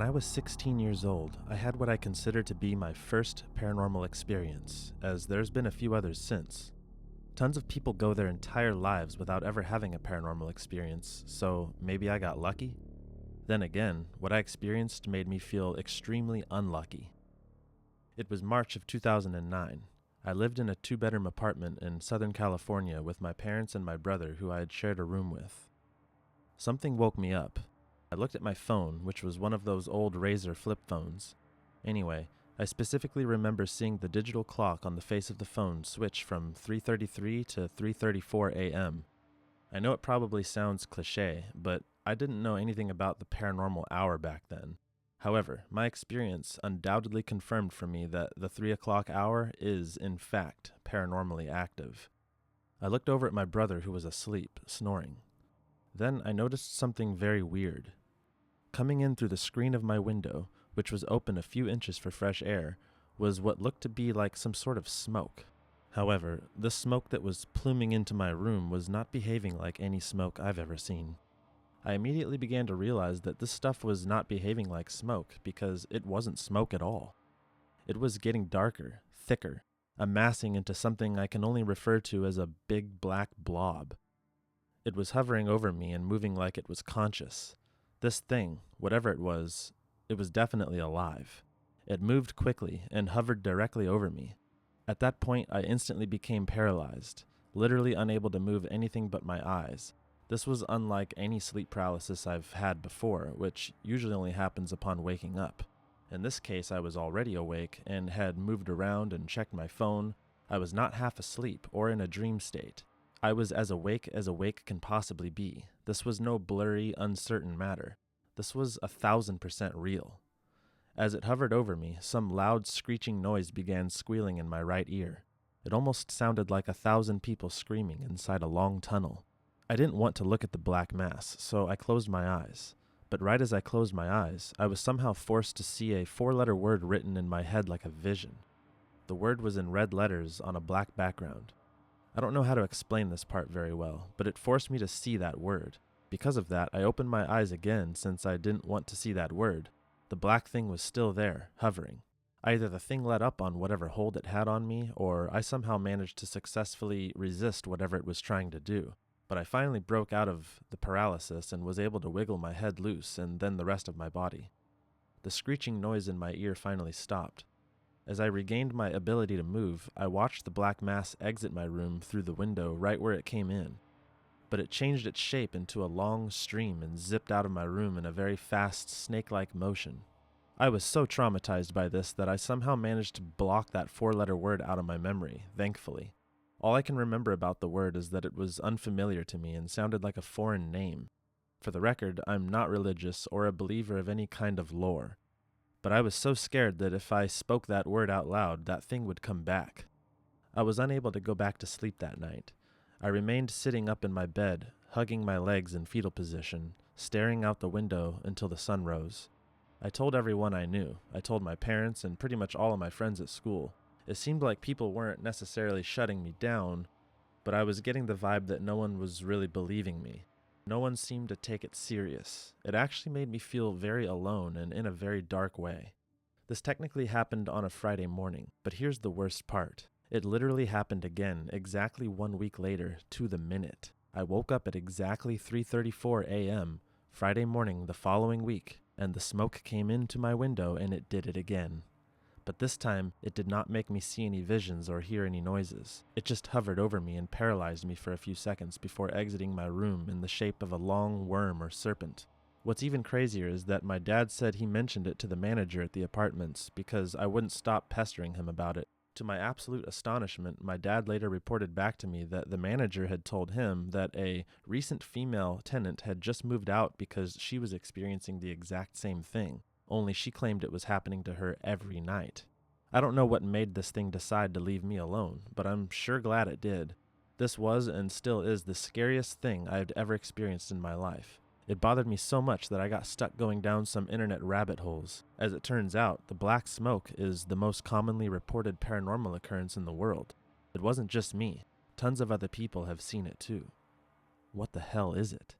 I was 16 years old, I had what I consider to be my first paranormal experience, as there's been a few others since. Tons of people go their entire lives without ever having a paranormal experience, so maybe I got lucky? Then again, what I experienced made me feel extremely unlucky. It was March of 2009. I lived in a two-bedroom apartment in Southern California with my parents and my brother who I had shared a room with. Something woke me up. I looked at my phone, which was one of those old Razor flip phones. Anyway, I specifically remember seeing the digital clock on the face of the phone switch from 3:33 to 3:34 a.m. I know it probably sounds cliché, but I didn't know anything about the paranormal hour back then. However, my experience undoubtedly confirmed for me that the 3 o'clock hour is, in fact, paranormally active. I looked over at my brother who was asleep, snoring. Then I noticed something very weird. Coming in through the screen of my window, which was open a few inches for fresh air, was what looked to be like some sort of smoke. However, the smoke that was pluming into my room was not behaving like any smoke I've ever seen. I immediately began to realize that this stuff was not behaving like smoke because it wasn't smoke at all. It was getting darker, thicker, amassing into something I can only refer to as a big black blob. It was hovering over me and moving like it was conscious. This thing, whatever it was definitely alive. It moved quickly and hovered directly over me. At that point, I instantly became paralyzed, literally unable to move anything but my eyes. This was unlike any sleep paralysis I've had before, which usually only happens upon waking up. In this case, I was already awake and had moved around and checked my phone. I was not half asleep or in a dream state. I was as awake can possibly be. This was no blurry, uncertain matter. This was 1,000% real. As it hovered over me, some loud screeching noise began squealing in my right ear. It almost sounded like 1,000 people screaming inside a long tunnel. I didn't want to look at the black mass, so I closed my eyes. But right as I closed my eyes, I was somehow forced to see a 4-letter word written in my head like a vision. The word was in red letters on a black background. I don't know how to explain this part very well, but it forced me to see that word. Because of that, I opened my eyes again since I didn't want to see that word. The black thing was still there, hovering. Either the thing let up on whatever hold it had on me, or I somehow managed to successfully resist whatever it was trying to do. But I finally broke out of the paralysis and was able to wiggle my head loose and then the rest of my body. The screeching noise in my ear finally stopped. As I regained my ability to move, I watched the black mass exit my room through the window right where it came in. But it changed its shape into a long stream and zipped out of my room in a very fast, snake-like motion. I was so traumatized by this that I somehow managed to block that 4-letter word out of my memory, thankfully. All I can remember about the word is that it was unfamiliar to me and sounded like a foreign name. For the record, I'm not religious or a believer of any kind of lore. But I was so scared that if I spoke that word out loud, that thing would come back. I was unable to go back to sleep that night. I remained sitting up in my bed, hugging my legs in fetal position, staring out the window until the sun rose. I told everyone I knew. I told my parents and pretty much all of my friends at school. It seemed like people weren't necessarily shutting me down, but I was getting the vibe that no one was really believing me. No one seemed to take it serious. It actually made me feel very alone and in a very dark way. This technically happened on a Friday morning, but here's the worst part. It literally happened again exactly 1 week later to the minute. I woke up at exactly 3:34 a.m. Friday morning the following week, and the smoke came into my window and it did it again. But this time, it did not make me see any visions or hear any noises. It just hovered over me and paralyzed me for a few seconds before exiting my room in the shape of a long worm or serpent. What's even crazier is that my dad said he mentioned it to the manager at the apartments because I wouldn't stop pestering him about it. To my absolute astonishment, my dad later reported back to me that the manager had told him that a recent female tenant had just moved out because she was experiencing the exact same thing, only she claimed it was happening to her every night. I don't know what made this thing decide to leave me alone, but I'm sure glad it did. This was and still is the scariest thing I've ever experienced in my life. It bothered me so much that I got stuck going down some internet rabbit holes. As it turns out, the black smoke is the most commonly reported paranormal occurrence in the world. It wasn't just me. Tons of other people have seen it too. What the hell is it?